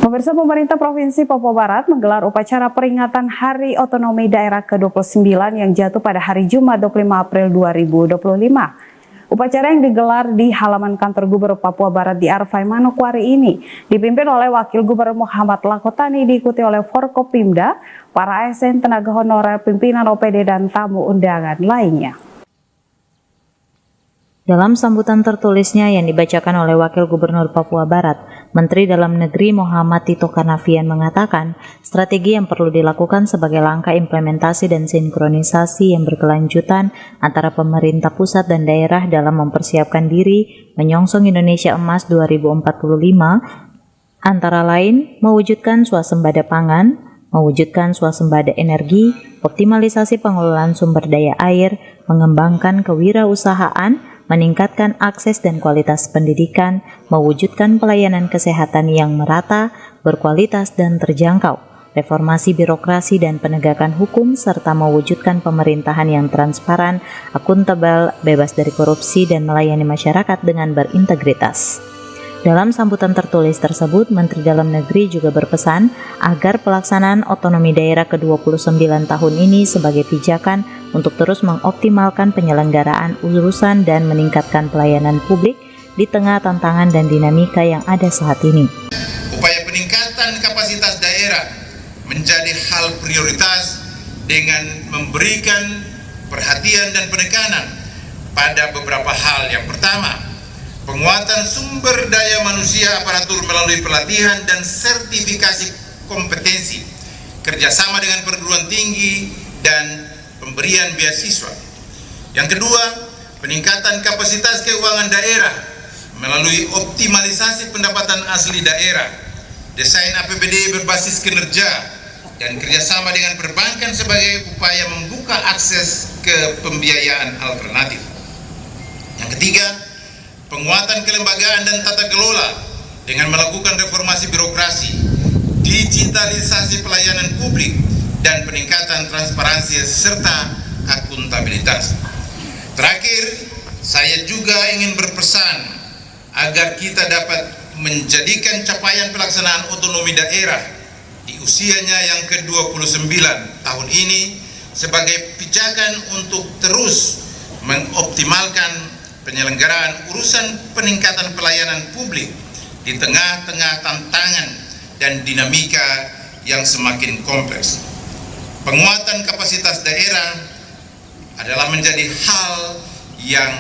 Pemirsa, pemerintah Provinsi Papua Barat menggelar upacara peringatan Hari Otonomi Daerah ke-29 yang jatuh pada hari Jumat 25 April 2025. Upacara yang digelar di halaman kantor Gubernur Papua Barat di Arfai, Manokwari ini dipimpin oleh Wakil Gubernur Muhammad Lakotani, diikuti oleh Forkopimda, para ASN, tenaga honorer, pimpinan OPD, dan tamu undangan lainnya. Dalam sambutan tertulisnya yang dibacakan oleh Wakil Gubernur Papua Barat, Menteri Dalam Negeri Muhammad Tito Karnavian mengatakan, strategi yang perlu dilakukan sebagai langkah implementasi dan sinkronisasi yang berkelanjutan antara pemerintah pusat dan daerah dalam mempersiapkan diri menyongsong Indonesia Emas 2045, antara lain mewujudkan swasembada pangan, mewujudkan swasembada energi, optimalisasi pengelolaan sumber daya air, mengembangkan kewirausahaan, meningkatkan akses dan kualitas pendidikan, mewujudkan pelayanan kesehatan yang merata, berkualitas dan terjangkau, reformasi birokrasi dan penegakan hukum, serta mewujudkan pemerintahan yang transparan, akuntabel, bebas dari korupsi, dan melayani masyarakat dengan berintegritas. Dalam sambutan tertulis tersebut, Menteri Dalam Negeri juga berpesan agar pelaksanaan otonomi daerah ke-29 tahun ini sebagai pijakan untuk terus mengoptimalkan penyelenggaraan urusan dan meningkatkan pelayanan publik di tengah tantangan dan dinamika yang ada saat ini. Upaya peningkatan kapasitas daerah menjadi hal prioritas dengan memberikan perhatian dan penekanan pada beberapa hal. Yang pertama, penguatan sumber daya manusia aparatur melalui pelatihan dan sertifikasi kompetensi, kerjasama dengan perguruan tinggi, dan pemberian beasiswa. Yang kedua, peningkatan kapasitas keuangan daerah melalui optimalisasi pendapatan asli daerah, desain APBD berbasis kinerja, dan kerjasama dengan perbankan sebagai upaya membuka akses ke pembiayaan alternatif. Yang ketiga, penguatan kelembagaan dan tata kelola dengan melakukan reformasi birokrasi, digitalisasi pelayanan publik, dan peningkatan transparansi serta akuntabilitas. Terakhir, saya juga ingin berpesan agar kita dapat menjadikan capaian pelaksanaan otonomi daerah di usianya yang ke-29 tahun ini sebagai pijakan untuk terus mengoptimalkan penyelenggaraan urusan peningkatan pelayanan publik di tengah-tengah tantangan dan dinamika yang semakin kompleks. Penguatan kapasitas daerah adalah menjadi hal yang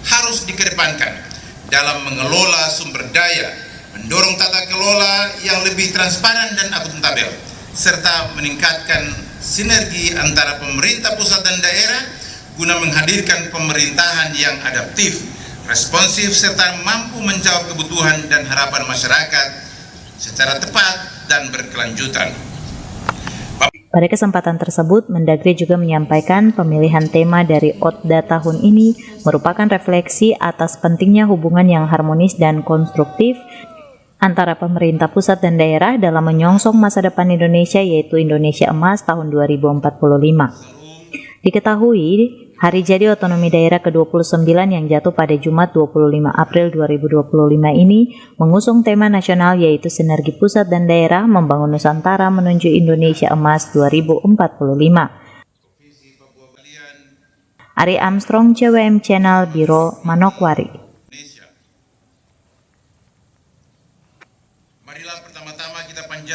harus dikedepankan dalam mengelola sumber daya, mendorong tata kelola yang lebih transparan dan akuntabel, serta meningkatkan sinergi antara pemerintah pusat dan daerah guna menghadirkan pemerintahan yang adaptif, responsif, serta mampu menjawab kebutuhan dan harapan masyarakat secara tepat dan berkelanjutan. Pada kesempatan tersebut, Mendagri juga menyampaikan pemilihan tema dari OTDA tahun ini merupakan refleksi atas pentingnya hubungan yang harmonis dan konstruktif antara pemerintah pusat dan daerah dalam menyongsong masa depan Indonesia, yaitu Indonesia Emas tahun 2045. Diketahui, Hari Jadi Otonomi Daerah ke-29 yang jatuh pada Jumat 25 April 2025 ini mengusung tema nasional yaitu Sinergi Pusat dan Daerah Membangun Nusantara Menuju Indonesia Emas 2045. Ari Armstrong, CWM Channel, Biro, Manokwari.